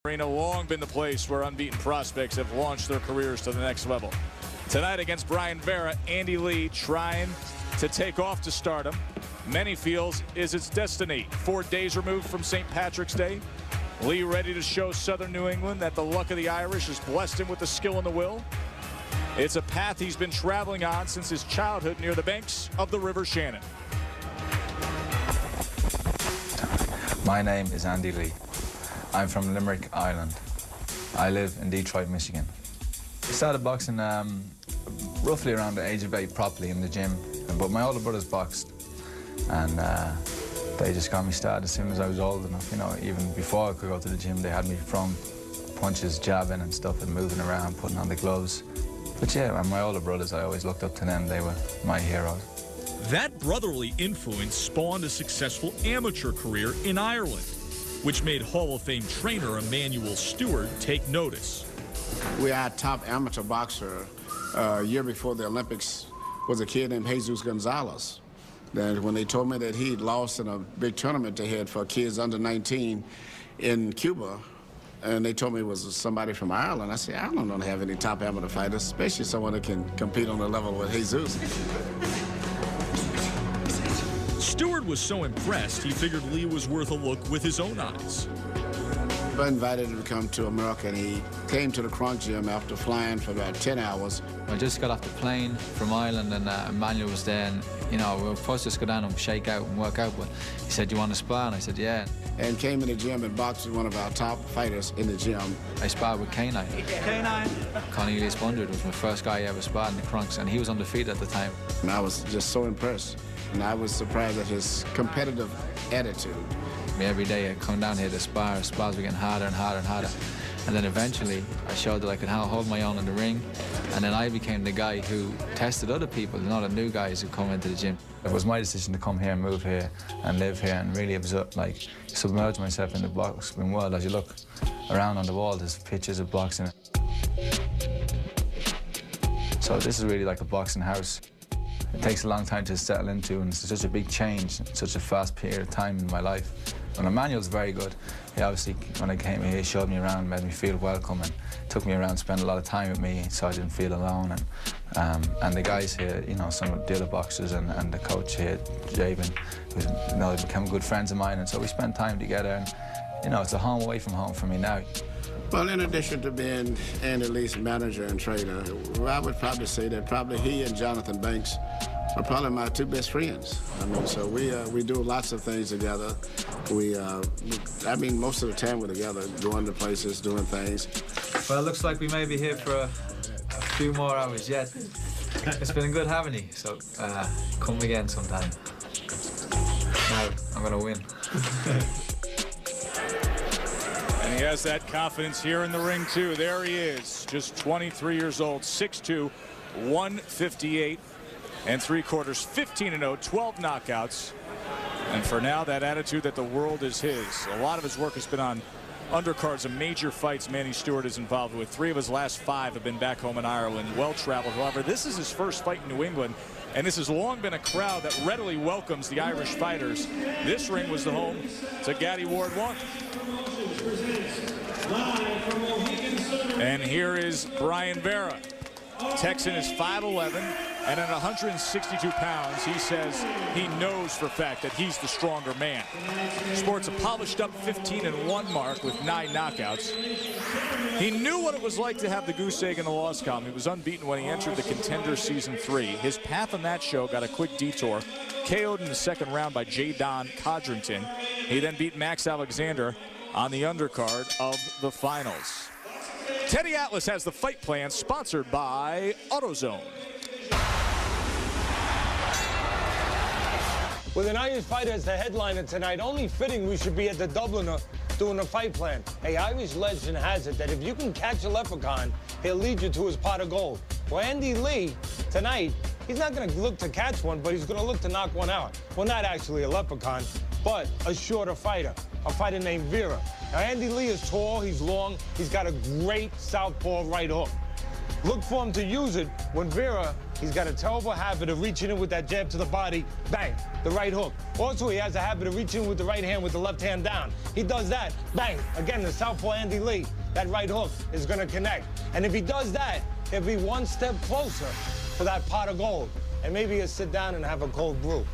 Arena long been the place where unbeaten prospects have launched their careers to the next level. Tonight against Brian Vera, Andy Lee trying to take off to stardom. Many feels is its destiny. 4 days removed from St. Patrick's Day, Lee ready to show Southern New England that the luck of the Irish has blessed him with the skill and the will. It's a path he's been traveling on since his childhood near the banks of the River Shannon. My name is Andy Lee. I'm from Limerick, Ireland. I live in Detroit, Michigan. I started boxing roughly around the age of 8 properly in the gym, but my older brothers boxed, and they just got me started as soon as I was old enough. You know, even before I could go to the gym, they had me throwing punches, jabbing and stuff, and moving around, putting on the gloves. But yeah, and my older brothers, I always looked up to them. They were my heroes. That brotherly influence spawned a successful amateur career in Ireland, which made Hall of Fame trainer Emmanuel Stewart take notice. We had top amateur boxer a year before the Olympics was a kid named Jesus Gonzalez. Then when they told me that he'd lost in a big tournament they had for kids under 19 in Cuba, and they told me it was somebody from Ireland, I said, Ireland don't have any top amateur fighters, especially someone that can compete on the level with Jesus. Stewart was so impressed, he figured Lee was worth a look with his own eyes. I invited him to come to America, and he came to the Kronk Gym after flying for about 10 hours. I just got off the plane from Ireland, and Emmanuel was there, and, you know, we were supposed to just go down and shake out and work out, but he said, "You want to spar?" And I said, "Yeah." And came in the gym and boxed with one of our top fighters in the gym. I sparred with K9. Cornelius Bundard was my first guy I ever sparred in the Kronks, and he was undefeated at the time. And I was just so impressed. And I was surprised at his competitive attitude. Every day I'd come down here to spar. Spars were getting harder and harder and harder. And then eventually I showed that I could hold my own in the ring. And then I became the guy who tested other people, not the new guys who come into the gym. It was my decision to come here and move here and live here and really submerge myself in the boxing world. As you look around on the wall, there's pictures of boxing. So this is really like a boxing house. It takes a long time to settle into, and it's such a big change, such a fast period of time in my life. And Emmanuel's very good. He obviously, when I came here, he showed me around, made me feel welcome, and took me around, spent a lot of time with me, so I didn't feel alone. And the guys here, you know, some of the other boxers and the coach here, Jabin, who, you know, they become good friends of mine, and so we spent time together. And you know, it's a home away from home for me now. Well, in addition to being Andy Lee's manager and trainer, I would probably say that probably he and Jonathan Banks are probably my 2 best friends. I mean, so we do lots of things together. I mean, most of the time we're together, going to places, doing things. Well, it looks like we may be here for a few more hours yet. It's been good having you, so come again sometime. Now, I'm gonna win. And he has that confidence here in the ring, too. There he is, just 23 years old, 6'2", 158 3/4, 15-0, 12 knockouts. And for now, that attitude that the world is his. A lot of his work has been on undercards of major fights Manny Stewart is involved with. 3 of his last 5 have been back home in Ireland, well-traveled. However, this is his first fight in New England, and this has long been a crowd that readily welcomes the Irish fighters. This ring was the home to Gaddy Ward 1. And here is Brian Vera. Texan is 5'11", and at 162 pounds, he says he knows for a fact that he's the stronger man. Sports a polished up 15-1 mark with 9 knockouts. He knew what it was like to have the goose egg in the loss column. He was unbeaten when he entered the Contender Season 3. His path on that show got a quick detour. KO'd in the 2nd round by J. Don Codrington. He then beat Max Alexander on the undercard of the finals. Teddy Atlas has the fight plan, sponsored by AutoZone. With an Irish fighter as the headliner tonight, only fitting we should be at the Dubliner doing a fight plan. Hey, Irish legend has it that if you can catch a leprechaun, he'll lead you to his pot of gold. Well, Andy Lee, tonight, he's not going to look to catch one, but he's going to look to knock one out. Well, not actually a leprechaun, but a shorter fighter, a fighter named Vera. Now, Andy Lee is tall, he's long, he's got a great southpaw right hook. Look for him to use it when Vera, he's got a terrible habit of reaching in with that jab to the body, bang, the right hook. Also, he has a habit of reaching with the right hand with the left hand down. He does that, bang, again, the southpaw Andy Lee, that right hook is gonna connect. And if he does that, he'll be one step closer to that pot of gold. And maybe he'll sit down and have a cold brew.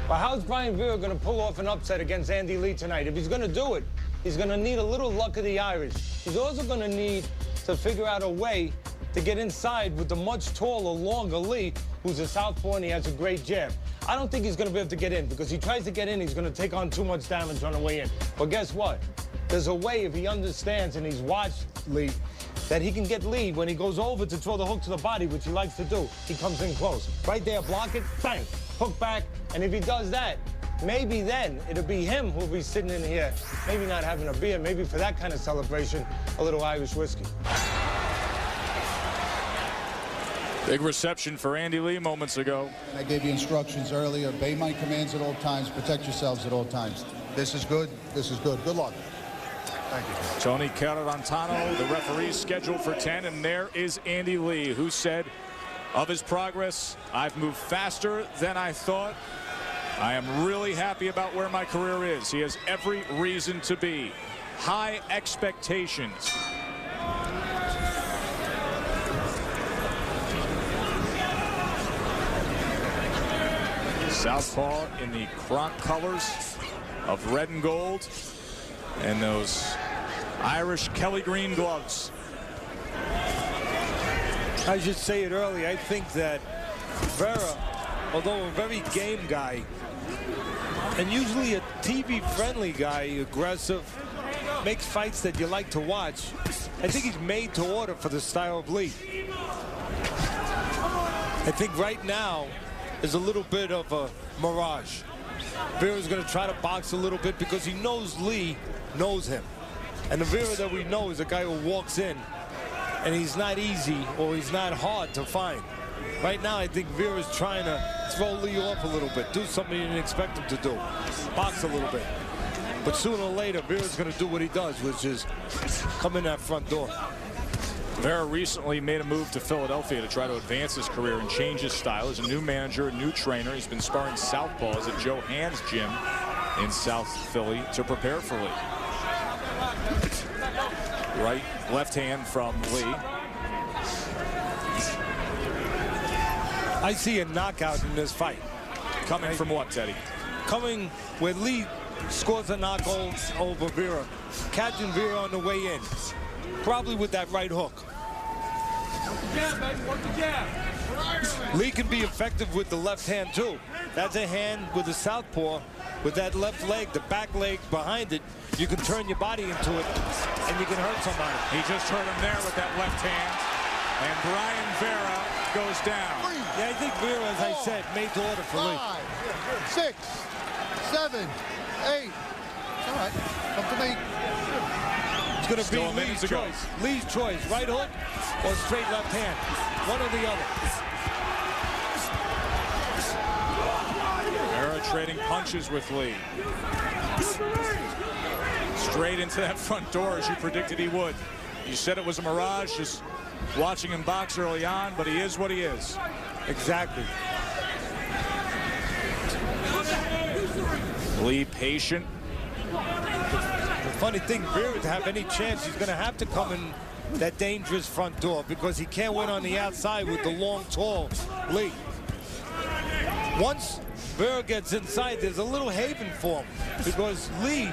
But how's Brian Vera gonna pull off an upset against Andy Lee tonight? If he's gonna do it, he's gonna need a little luck of the Irish. He's also gonna need to figure out a way to get inside with the much taller, longer Lee, who's a southpaw and he has a great jab. I don't think he's gonna be able to get in, because he tries to get in, he's gonna take on too much damage on the way in. But guess what? There's a way, if he understands and he's watched Lee, that he can get Lee when he goes over to throw the hook to the body, which he likes to do. He comes in close. Right there, block it, bang, hook back. And if he does that, maybe then it'll be him who'll be sitting in here, maybe not having a beer, maybe for that kind of celebration, a little Irish whiskey. Big reception for Andy Lee moments ago. I gave you instructions earlier. Obey my commands at all times. Protect yourselves at all times. This is good. This is good. Good luck. Thank you. Tony Caradantano, the referee, scheduled for 10, and there is Andy Lee, who said of his progress, "I've moved faster than I thought. I am really happy about where my career is." He has every reason to be. High expectations. Southpaw in the Kronk colors of red and gold, and those Irish Kelly green gloves. I should say it early. I think that Vera, although a very game guy, and usually a TV-friendly guy, aggressive, makes fights that you like to watch, I think he's made to order for the style of Lee. I think right now is a little bit of a mirage. Vera's going to try to box a little bit because he knows Lee knows him. And the Vera that we know is a guy who walks in, and he's not easy or he's not hard to find. Right now, I think Vera's trying to throw Lee off a little bit, do something you didn't expect him to do, box a little bit. But sooner or later, Vera's going to do what he does, which is come in that front door. Vera recently made a move to Philadelphia to try to advance his career and change his style. He's a new manager, a new trainer. He's been sparring southpaws at Joe Hand's gym in South Philly to prepare for Lee. Right, left hand from Lee. I see a knockout in this fight. Coming from what, Teddy? Coming where Lee scores a knockout over Vera, catching Vera on the way in, probably with that right hook. Lee can be effective with the left hand too. That's a hand with the southpaw, with that left leg, the back leg behind it. You can turn your body into it, and you can hurt somebody. He just hurt him there with that left hand, and Brian Vera goes down. Yeah, I think Vera, as I said, made to order for Lee. 5, 6, 7, 8. All right, come to me. It's going to be Lee's choice. Lee's choice, right hook or straight left hand. One or the other. Vera trading punches with Lee. Straight into that front door as you predicted he would. You said it was a mirage, just watching him box early on, but he is what he is. Exactly. Lee patient. The funny thing, Vera, to have any chance, he's going to have to come in that dangerous front door because he can't win on the outside with the long, tall Lee. Once Vera gets inside, there's a little haven for him because Lee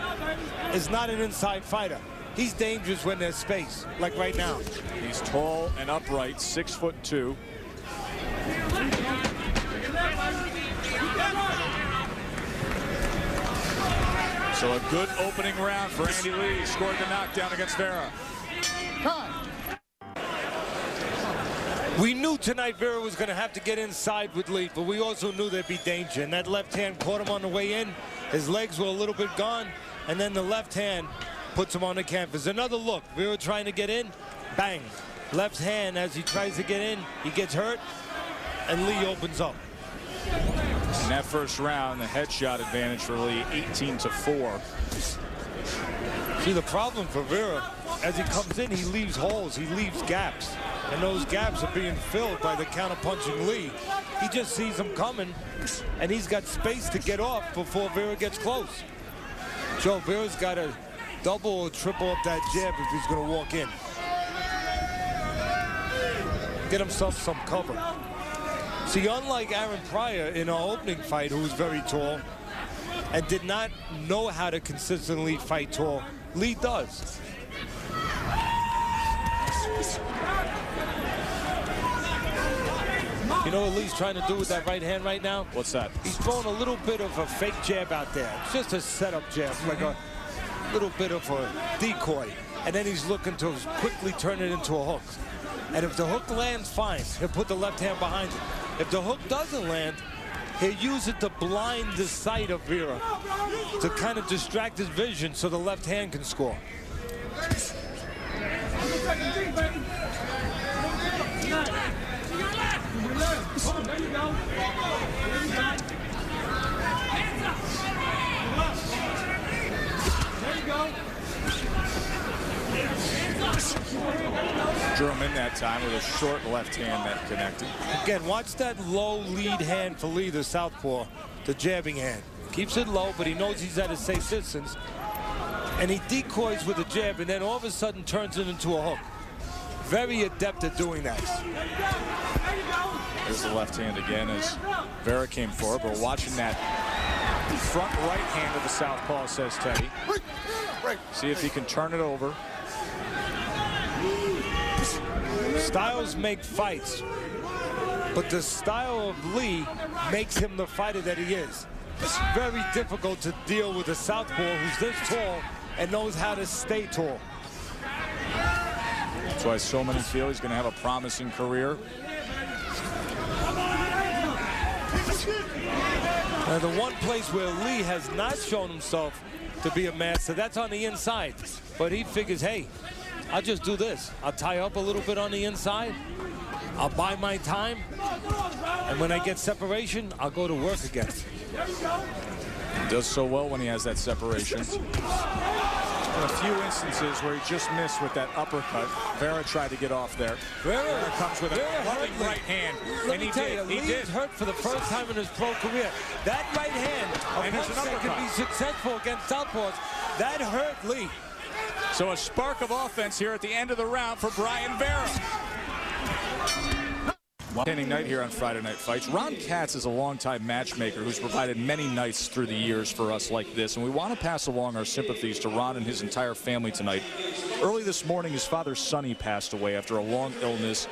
is not an inside fighter. He's dangerous when there's space, like right now. He's tall and upright, 6'2". So a good opening round for Andy Lee. He scored the knockdown against Vera. We knew tonight Vera was going to have to get inside with Lee, but we also knew there'd be danger. And that left hand caught him on the way in. His legs were a little bit gone, and then the left hand puts him on the canvas. Another look. Vera trying to get in. Bang. Left hand as he tries to get in. He gets hurt, and Lee opens up. In that first round, the headshot advantage for Lee, 18-4. See, the problem for Vera, as he comes in, he leaves holes, he leaves gaps. And those gaps are being filled by the counter-punching Lee. He just sees him coming, and he's got space to get off before Vera gets close. Joe, Vera's got to double or triple up that jab if he's going to walk in. Get himself some cover. See, unlike Aaron Pryor in our opening fight, who was very tall and did not know how to consistently fight tall, Lee does. You know what Lee's trying to do with that right hand right now? What's that? He's throwing a little bit of a fake jab out there. It's just a setup jab, like a little bit of a decoy. And then he's looking to quickly turn it into a hook. And if the hook lands, fine. He'll put the left hand behind it. If the hook doesn't land, he'll use it to blind the sight of Vera, to kind of distract his vision so the left hand can score. Drew him in that time with a short left hand that connected. Again, watch that low lead hand for Lee, the southpaw, the jabbing hand. Keeps it low, but he knows he's at a safe distance. And he decoys with a jab, and then all of a sudden turns it into a hook. Very adept at doing that. There's the left hand again as Vera came forward. But watching that front right hand of the southpaw, says Teddy. See if he can turn it over. Styles make fights, but the style of Lee makes him the fighter that he is. It's very difficult to deal with a southpaw who's this tall and knows how to stay tall. That's why so many feel he's going to have a promising career. Now, the one place where Lee has not shown himself to be a master, that's on the inside. But he figures, hey, I'll just do this. I'll tie up a little bit on the inside. I'll buy my time. And when I get separation, I'll go to work again. He does so well when he has that separation. In a few instances where he just missed with that uppercut. Vera tried to get off there. Vera comes with a loving right hand. Let me tell you, Lee is hurt for the first time in his pro career. That right hand, a punch that can be successful against southpaws, that hurt Lee. So a spark of offense here at the end of the round for Brian Vera. Ending night here on Friday Night Fights. Ron Katz is a longtime matchmaker who's provided many nights through the years for us like this, and we want to pass along our sympathies to Ron and his entire family tonight. Early this morning, his father, Sonny, passed away after a long illness.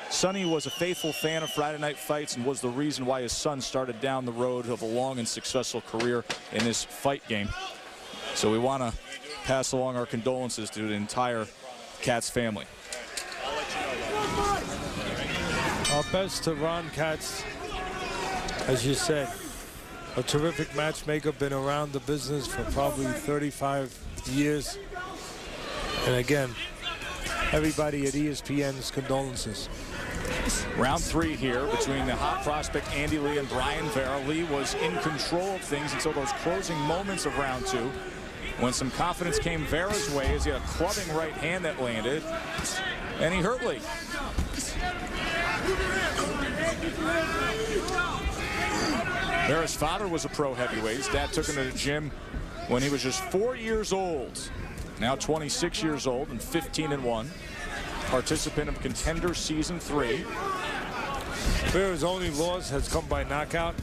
Sonny was a faithful fan of Friday Night Fights and was the reason why his son started down the road of a long and successful career in this fight game. So we want to pass along our condolences to the entire Katz family. Our best to Ron Katz. As you said, a terrific matchmaker, been around the business for probably 35 years. And again, everybody at ESPN's condolences. Round 3 here between the hot prospect Andy Lee and Brian Vera. Lee was in control of things until those closing moments of round 2, when some confidence came Vera's way as he had a clubbing right hand that landed, and he hurt Lee. Vera's father was a pro heavyweight. His dad took him to the gym when he was just 4 years old. Now 26 years old and 15-1. Participant of Contender Season 3. Vera's only loss has come by knockout.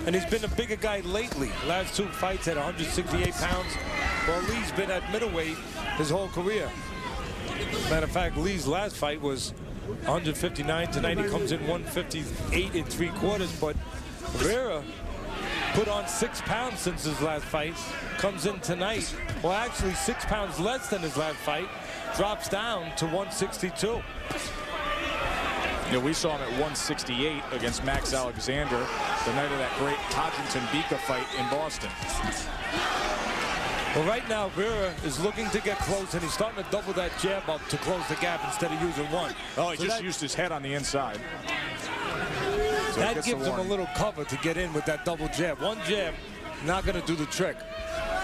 And he's been a bigger guy lately. Last 2 fights at 168 pounds. While Lee's been at middleweight his whole career. Matter of fact, Lee's last fight was 159. Tonight he comes in 158 3/4. But Vera put on 6 pounds since his last fight. Comes in tonight, well, actually 6 pounds less than his last fight. Drops down to 162. Yeah, we saw him at 168 against Max Alexander the night of that great Hodgington-Bika fight in Boston. Well, right now, Vera is looking to get close, and he's starting to double that jab up to close the gap instead of using one. Oh, he just used his head on the inside. So that gives him a little cover to get in with that double jab. One jab, not going to do the trick.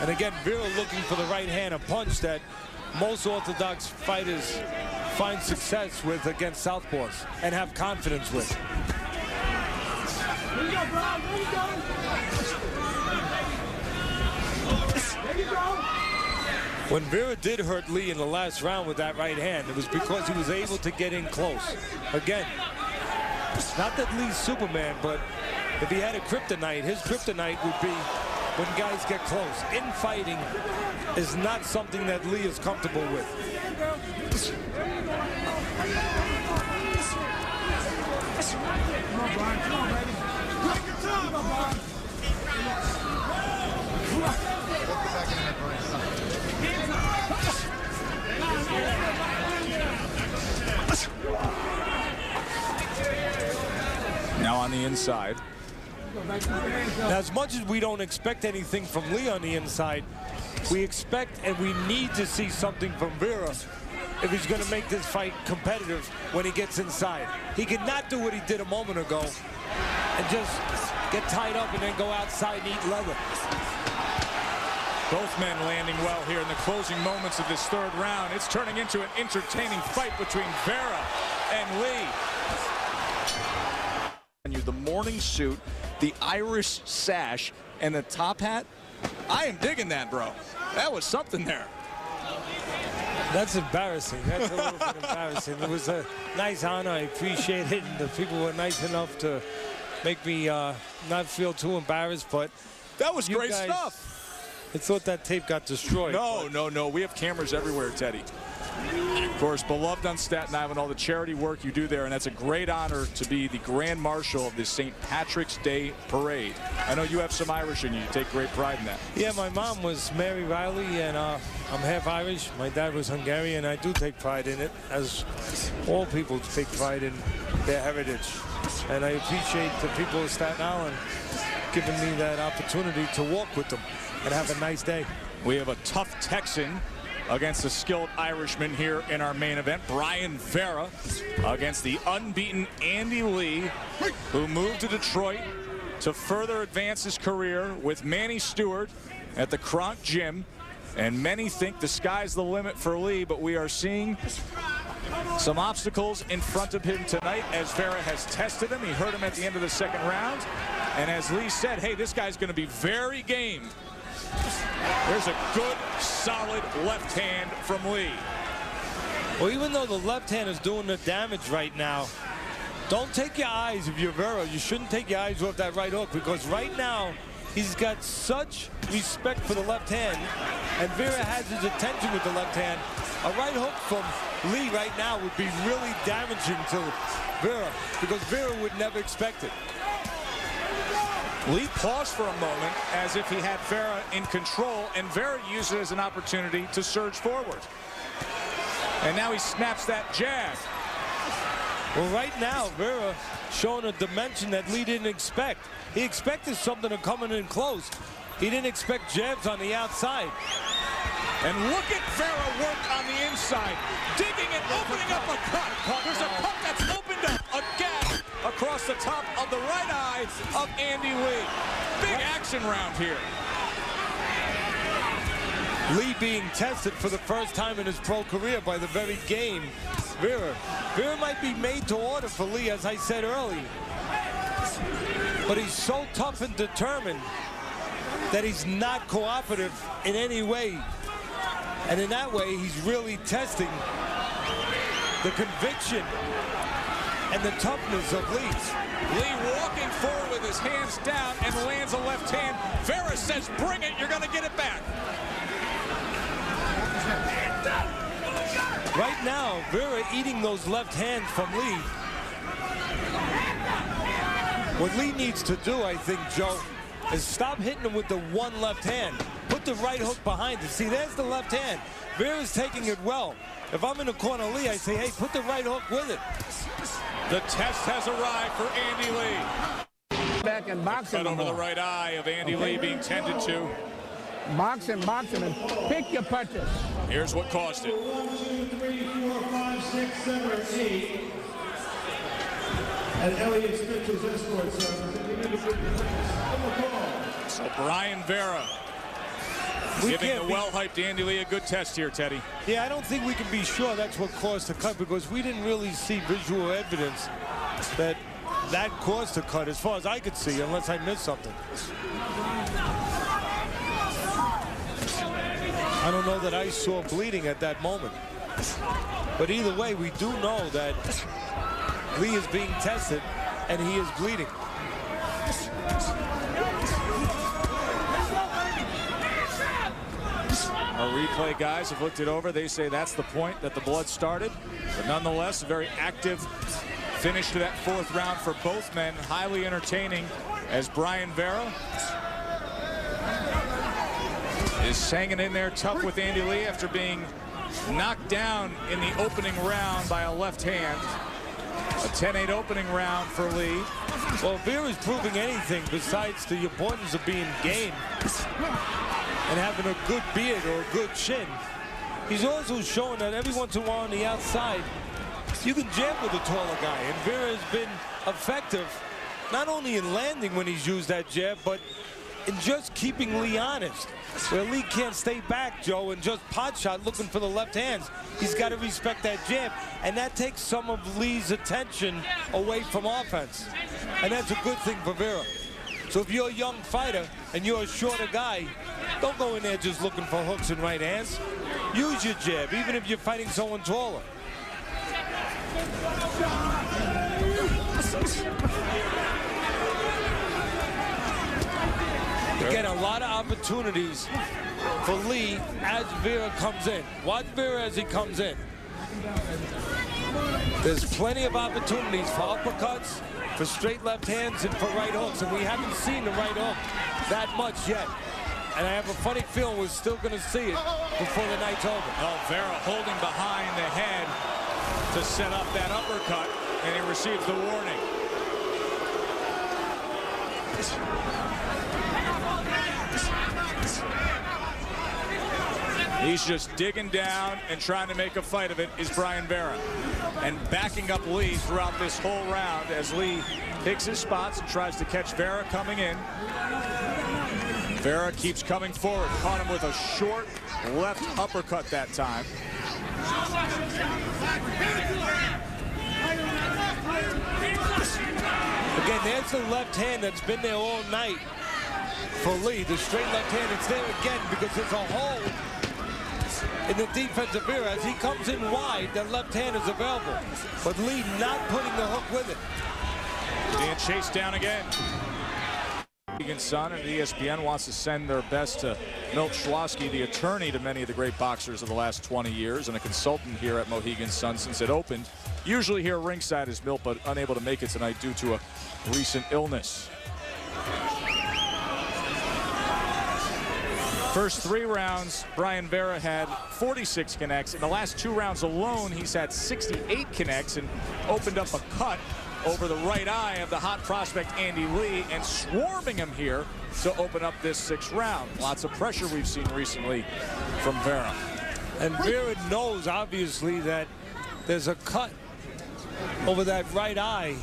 And again, Vera looking for the right hand, a punch that most orthodox fighters find success with against southpaws and have confidence with. There you go, bro. There you go. There you go. When Vera did hurt Lee in the last round with that right hand, it was because he was able to get in close. Again, not that Lee's Superman, but if he had a kryptonite, his kryptonite would be when guys get close. Infighting is not something that Lee is comfortable with. Come on, Brian. Come on, baby. Take your time, Brian. Now on the inside. Now, as much as we don't expect anything from Lee on the inside, we expect and we need to see something from Vera if he's going to make this fight competitive when he gets inside. He could not do what he did a moment ago and just get tied up and then go outside and eat leather. Both men landing well here in the closing moments of this third round. It's turning into an entertaining fight between Vera and Lee. The morning suit, the Irish sash, and the top hat. I am digging that, bro. That was something there. That's embarrassing. That's a little bit embarrassing. It was a nice honor. I appreciate it. And the people were nice enough to make me not feel too embarrassed. But that was great stuff. I thought that tape got destroyed. No. We have cameras everywhere, Teddy. Of course, beloved on Staten Island, all the charity work you do there, and that's a great honor to be the Grand Marshal of the St. Patrick's Day Parade. I know you have some Irish in you. You take great pride in that. Yeah, my mom was Mary Riley, and I'm half Irish. My dad was Hungarian. I do take pride in it, as all people take pride in their heritage. And I appreciate the people of Staten Island giving me that opportunity to walk with them and have a nice day. We have a tough Texan against a skilled Irishman here in our main event. Brian Vera against the unbeaten Andy Lee, who moved to Detroit to further advance his career with Manny Stewart at the Kronk Gym. And many think the sky's the limit for Lee, but we are seeing some obstacles in front of him tonight as Vera has tested him. He hurt him at the end of the second round. And as Lee said, hey, this guy's going to be very game. There's a good, solid left hand from Lee. Well, even though the left hand is doing the damage right now, don't take your eyes, if you're Vera, you shouldn't take your eyes off that right hook, because right now he's got such respect for the left hand, and Vera has his attention with the left hand. A right hook from Lee right now would be really damaging to Vera, because Vera would never expect it. Lee paused for a moment as if he had Vera in control, and Vera used it as an opportunity to surge forward. And now he snaps that jab. Well, right now, Vera showing a dimension that Lee didn't expect. He expected something to come in close. He didn't expect jabs on the outside. And look at Vera work on the inside, digging and opening up a cut. There's a cut that's opened up, a gap across the top of the right eye of Andy Lee. Big action round here. Lee being tested for the first time in his pro career by the very game, Vera. Vera might be made to order for Lee, as I said earlier. But he's so tough and determined that he's not cooperative in any way. And in that way, he's really testing the conviction and the toughness of Lee. Lee walking forward with his hands down and lands a left hand. Vera says, bring it, you're going to get it back. Right now, Vera eating those left hands from Lee. What Lee needs to do, I think, Joe, is stop hitting him with the one left hand. Put the right hook behind it. See, there's the left hand. Vera's taking it well. If I'm in the corner of Lee, I say, hey, put the right hook with it. The test has arrived for Andy Lee. Back and box him. Cut over the right eye of Andy Lee being tended to. Box him, and pick your punches. Here's what caused it. 1, 2, 3, 4, 5, 6, 7, 8. And Elliot Spencer's escort, So Brian Vera Giving the well-hyped Andy Lee a good test here, Teddy. Yeah, I don't think we can be sure that's what caused the cut, because we didn't really see visual evidence that caused the cut, as far as I could see, unless I missed something. I don't know that I saw bleeding at that moment. But either way, we do know that Lee is being tested, and he is bleeding. Our replay guys have looked it over. They say that's the point that the blood started. But nonetheless, a very active finish to that fourth round for both men. Highly entertaining as Brian Vera is hanging in there tough with Andy Lee after being knocked down in the opening round by a left hand. A 10-8 opening round for Lee. Well, Vera's proving anything besides the importance of being game and having a good beard or a good chin. He's also showing that every once in a while on the outside, you can jab with a taller guy. And Vera has been effective, not only in landing when he's used that jab, but in just keeping Lee honest. Where Lee can't stay back, Joe, and just pot shot looking for the left hands. He's got to respect that jab, and that takes some of Lee's attention away from offense. And that's a good thing for Vera. So if you're a young fighter and you're a shorter guy, don't go in there just looking for hooks and right hands. Use your jab, even if you're fighting someone taller. Again, a lot of opportunities for Lee as Vera comes in. Watch Vera as he comes in. There's plenty of opportunities for uppercuts, for straight left hands, and for right hooks. And we haven't seen the right hook that much yet. And I have a funny feeling we're still going to see it before the night's over. Oh, Vera holding behind the head to set up that uppercut, and he receives the warning. He's just digging down and trying to make a fight of it is Brian Vera. And backing up Lee throughout this whole round as Lee picks his spots and tries to catch Vera coming in. Vera keeps coming forward. Caught him with a short left uppercut that time. Again, there's the left hand that's been there all night for Lee. The straight left hand, it's there again because there's a hole in the defensive Vera. As he comes in wide, the left hand is available. But Lee not putting the hook with it. Being chased down again. Mohegan Sun and ESPN wants to send their best to Milt Schlossky, the attorney to many of the great boxers of the last 20 years and a consultant here at Mohegan Sun since it opened. Usually here ringside is Milt, but unable to make it tonight due to a recent illness. First 3 rounds, Brian Vera had 46 connects. In the last 2 rounds alone, he's had 68 connects and opened up a cut over the right eye of the hot prospect Andy Lee and swarming him here to open up this 6th round. Lots of pressure we've seen recently from Vera. And Vera knows, obviously, that there's a cut over that right eye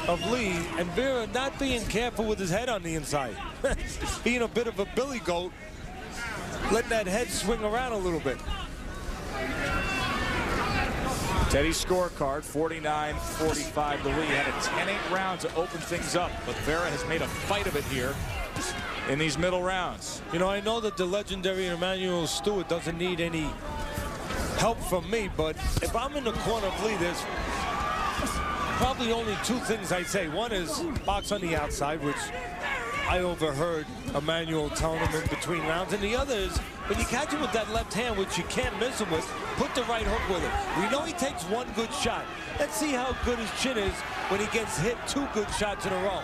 of Lee, and Vera not being careful with his head on the inside. Being a bit of a billy goat, letting that head swing around a little bit. Teddy's scorecard, 49-45 to Lee. Had a 10-8 round to open things up, but Vera has made a fight of it here in these middle rounds. You know, I know that the legendary Emmanuel Stewart doesn't need any help from me, but if I'm in the corner of Lee, there's probably only 2 things I say. One is box on the outside, which I overheard Emmanuel telling him in between rounds. And the other is, when you catch him with that left hand, which you can't miss him with, put the right hook with it. We know he takes 1 good shot. Let's see how good his chin is when he gets hit 2 good shots in a row.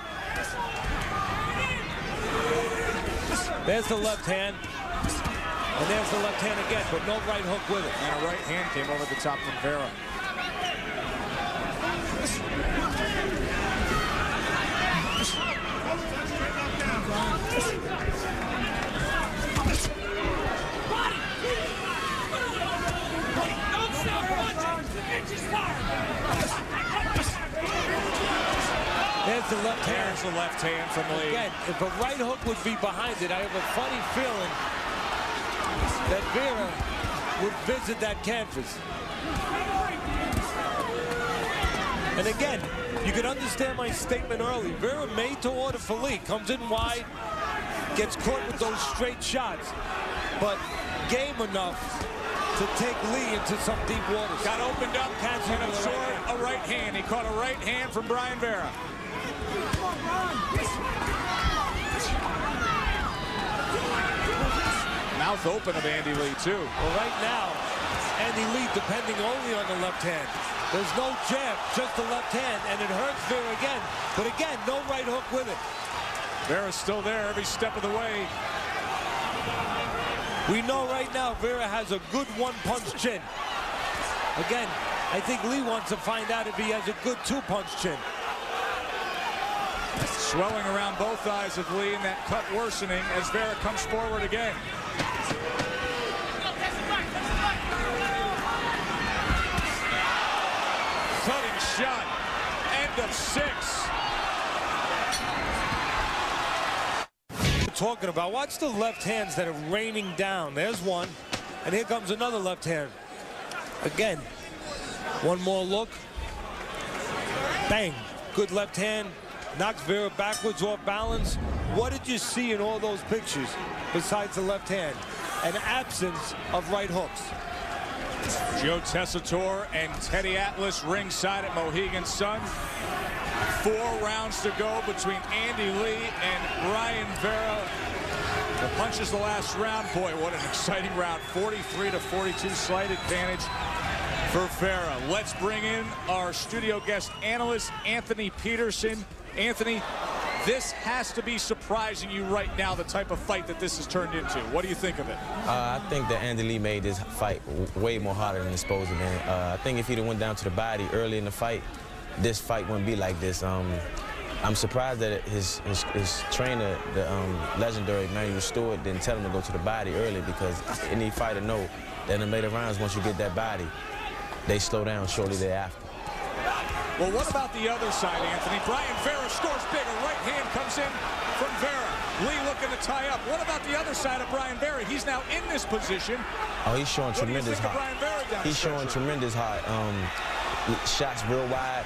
There's the left hand. And there's the left hand again, but no right hook with it. And a right hand came over the top from Vera. There's the left hand. There's the left hand from Lee. Again, if a right hook would be behind it, I have a funny feeling that Vera would visit that canvas. And again, you can understand my statement early. Vera made to order for Lee. Comes in wide, gets caught with those straight shots, but game enough to take Lee into some deep waters. Got opened up and absorbed a right hand. He caught a right hand from Brian Vera. Mouth open of Andy Lee, too. Well, right now, Andy Lee depending only on the left hand. There's no jab, just the left hand, and it hurts Vera again. But again, no right hook with it. Vera's still there every step of the way. We know right now Vera has a good one-punch chin. Again, I think Lee wants to find out if he has a good two-punch chin. Swelling around both eyes of Lee, and that cut worsening as Vera comes forward again. Cutting shot. End of 6. Talking about, watch the left hands that are raining down. There's one, and here comes another left hand. Again, one more look. Bang, good left hand, knocks Vera backwards off balance. What did you see in all those pictures besides the left hand? An absence of right hooks. Joe Tessitore and Teddy Atlas ringside at Mohegan Sun. 4 rounds to go between Andy Lee and Brian Vera. The punches the last round. Boy, what an exciting round. 43-42 slight advantage for Vera. Let's bring in our studio guest analyst, Anthony Peterson. Anthony, this has to be surprising you right now, the type of fight that this has turned into. What do you think of it? I think that Andy Lee made this fight way more harder than it's supposed to be. I think if he'd have went down to the body early in the fight, this fight wouldn't be like this. I'm surprised that his trainer, the legendary Emmanuel Stewart, didn't tell him to go to the body early, because any fighter know that in the later rounds, once you get that body, they slow down shortly thereafter. Well, what about the other side, Anthony? Brian Vera scores big. A right hand comes in from Vera. Lee looking to tie up. What about the other side of Brian Vera? He's now in this position. Oh, he's showing tremendous heart. He's showing tremendous heart. Shots real wide,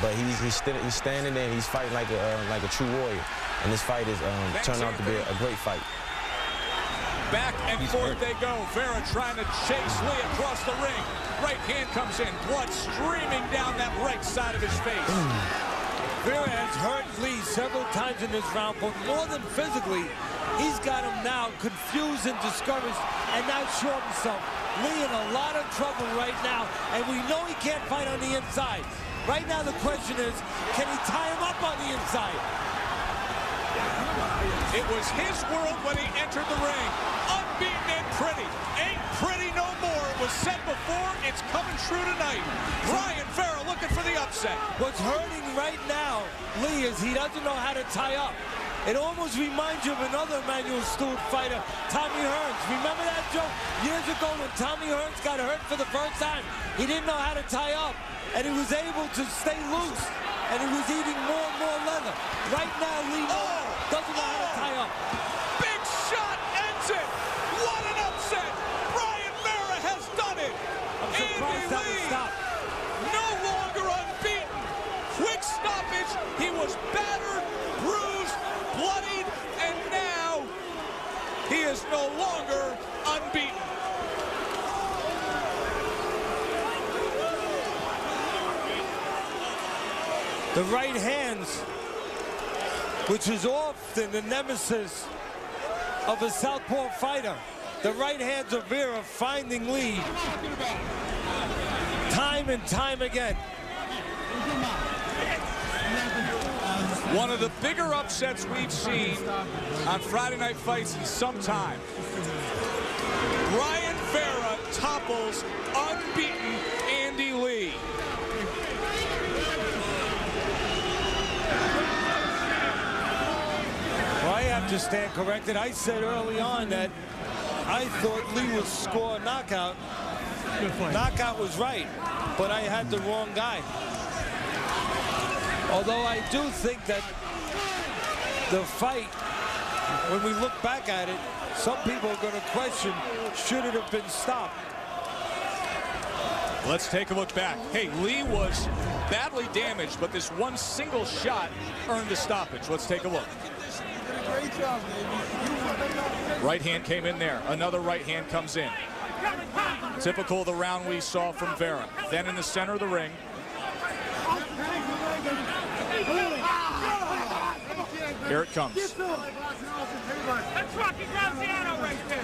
but he's standing there and he's fighting like a true warrior. And this fight is turned out to be a great fight. Back and forth they go. Vera trying to chase Lee across the ring. Right hand comes in. Blood streaming down that right side of his face. Vera has hurt Lee several times in this round, but more than physically, he's got him now confused and discouraged and not sure of himself. Lee in a lot of trouble right now, and we know he can't fight on the inside. Right now the question is, can he tie him up on the inside? It was his world when he entered the ring. Unbeaten and pretty. Ain't pretty no more. It was said before, it's coming true tonight. Brian Vera looking for the upset. What's hurting right now, Lee, is he doesn't know how to tie up. It almost reminds you of another Emmanuel Stewart fighter, Tommy Hearns. Remember that, Joe? Years ago when Tommy Hearns got hurt for the first time, he didn't know how to tie up, and he was able to stay loose, and he was eating more and more leather. Right now, Lee doesn't know how to tie up. Big shot ends it. What an upset. Brian Vera has done it. I'm surprised that would stop. No longer unbeaten. Quick stoppage. He was battered, bruised, bloodied, and now he is no longer unbeaten. The right hands, which is often the nemesis of a southpaw fighter. The right hands of Vera finding Lee time and time again. One of the bigger upsets we've seen on Friday Night Fights in some time. Brian Vera topples unbeaten Andy Lee. Well, I have to stand corrected. I said early on that I thought Lee would score a knockout. Knockout was right, but I had the wrong guy. Although I do think that the fight, when we look back at it, some people are going to question, should it have been stopped? Let's take a look back. Hey, Lee was badly damaged, but this one single shot earned a stoppage. Let's take a look. Right hand came in there. Another right hand comes in. Typical of the round we saw from Vera. Then in the center of the ring. Here it comes. That's Rocky Graziano right there.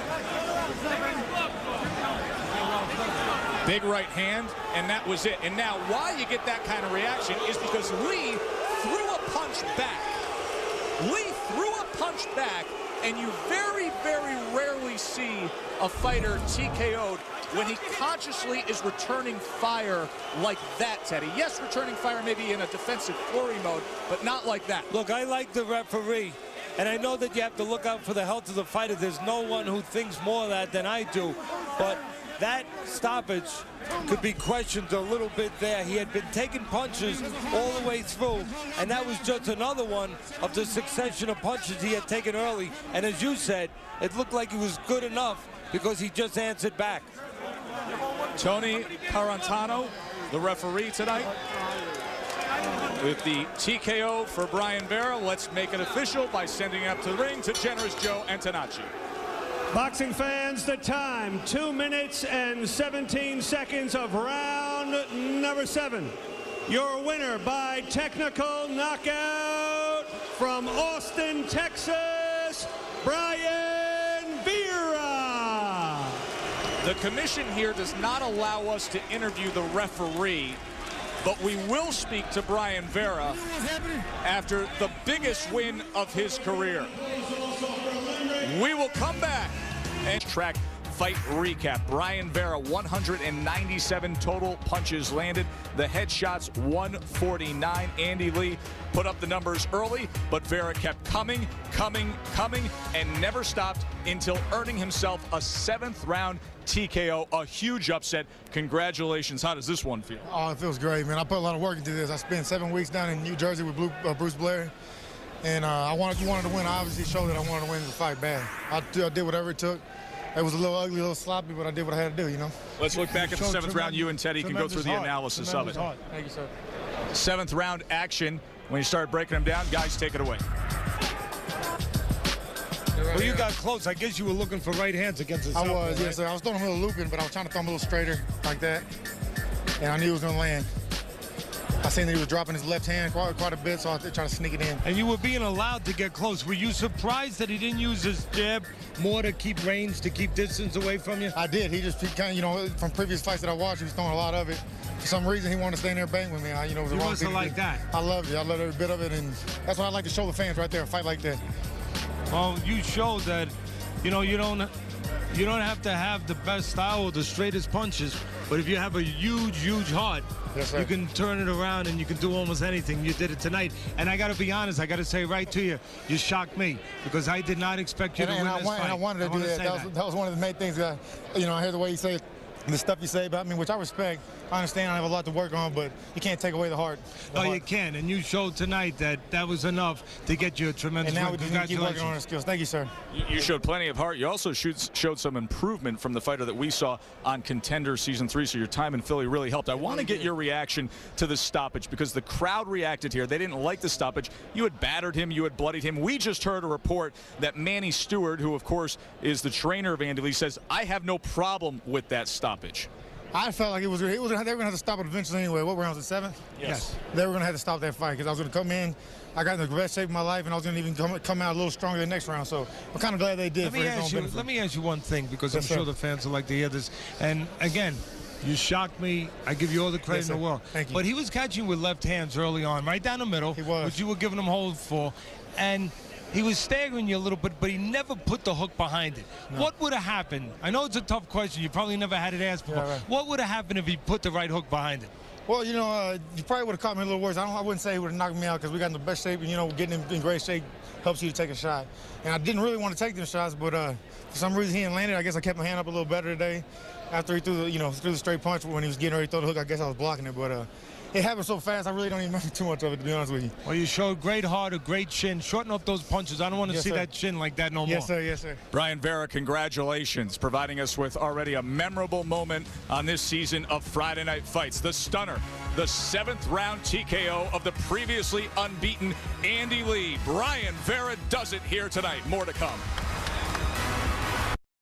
Big right hand, and that was it. And now why you get that kind of reaction is because Lee threw a punch back. Lee threw a punch back, and you very, very rarely see a fighter TKO'd when he consciously is returning fire like that, Teddy. Yes, returning fire maybe in a defensive flurry mode, but not like that. Look, I like the referee, and I know that you have to look out for the health of the fighter. There's no one who thinks more of that than I do, but that stoppage could be questioned a little bit there. He had been taking punches all the way through, and that was just another one of the succession of punches he had taken early. And as you said, it looked like he was good enough because he just answered back. Tony Parentano, the referee tonight. With the TKO for Brian Vera, let's make it official by sending it up to the ring to Generous Joe Antonacci. Boxing fans, the time, 2 minutes and 17 seconds of round number 7. Your winner by technical knockout from Austin, Texas, Brian Vera. The commission here does not allow us to interview the referee, but we will speak to Brian Vera after the biggest win of his career. We will come back and track fight recap. Brian Vera, 197 total punches landed. The headshots, 149. Andy Lee put up the numbers early, but Vera kept coming, and never stopped until earning himself a 7th round TKO, a huge upset. Congratulations. How does this one feel? Oh, it feels great, man. I put a lot of work into this. I spent 7 weeks down in New Jersey with Bruce Blair. And I wanted to win. I obviously showed that I wanted to win the fight bad. I did whatever it took. It was a little ugly, a little sloppy, but I did what I had to do, you know. Let's look back at the 7th round. You and Teddy can go through the analysis of it. Thank you, sir. 7th round action. When you start breaking them down, guys, take it away. Well, you got close. I guess you were looking for right hands against the I was, yes, sir. I was throwing him a little looping, but I was trying to throw him a little straighter like that. And I knew it was going to land. I seen that he was dropping his left hand quite a bit, so I tried to sneak it in. And you were being allowed to get close. Were you surprised that he didn't use his jab more to keep range, to keep distance away from you? I did. He kind of, you know, from previous fights that I watched, he was throwing a lot of it. For some reason, he wanted to stay in there and bang with me. It was the you wrong must thing have to liked do. that. I loved it. I loved every bit of it, and that's what I like to show the fans right there, a fight like that. Well, you showed that, you know, you don't have to have the best style or the straightest punches, but if you have a huge heart, yes, sir, you can turn it around and you can do almost anything. You did it tonight. And I got to be honest, I got to say right to you, you shocked me because I did not expect you to win this fight. And I wanted to do that. That was one of the main things that, you know, I hear the way you say it, the stuff you say about me, which I respect. I understand I have a lot to work on, but you can't take away the heart. You can, and you showed tonight that that was enough to get you a tremendous win. And now we just need to keep working on our skills. Thank you, sir. You showed plenty of heart. You also showed some improvement from the fighter that we saw on Contender Season 3, so your time in Philly really helped. I want to get your reaction to the stoppage because the crowd reacted here. They didn't like the stoppage. You had battered him. You had bloodied him. We just heard a report that Manny Stewart, who, of course, is the trainer of Andy Lee, says, I have no problem with that stoppage. I felt like they were going to have to stop it eventually anyway. What round was it, 7th? Yes. They were going to have to stop that fight because I was going to come in. I got in the best shape of my life, and I was going to even come out a little stronger the next round. So I'm kind of glad they did. Let me ask you one thing because I'm sure the fans would like to hear this. And again, you shocked me. I give you all the credit in the world. Thank you. But he was catching with left hands early on, right down the middle. He was. Which you were giving him hold for. And he was staggering you a little bit, but he never put the hook behind it. No. What would have happened? I know it's a tough question. You probably never had it asked before. Yeah, right. What would have happened if he put the right hook behind it? Well, you know, you probably would have caught me a little worse. I wouldn't say he would have knocked me out because we got in the best shape, and, you know, getting in great shape helps you to take a shot. And I didn't really want to take them shots, but for some reason he didn't land it. I guess I kept my hand up a little better today. after he threw the straight punch when he was getting ready to throw the hook. I guess I was blocking it, but it happened so fast I really don't even remember too much of it, to be honest with you. Well, you showed great heart, a great chin. Shorten up those punches. I don't want to see that chin like that no more. Yes, sir. Yes, sir. Brian Vera, congratulations, providing us with already a memorable moment on this season of Friday Night Fights. The stunner, the 7th round TKO of the previously unbeaten Andy Lee. Brian Vera does it here tonight. More to come.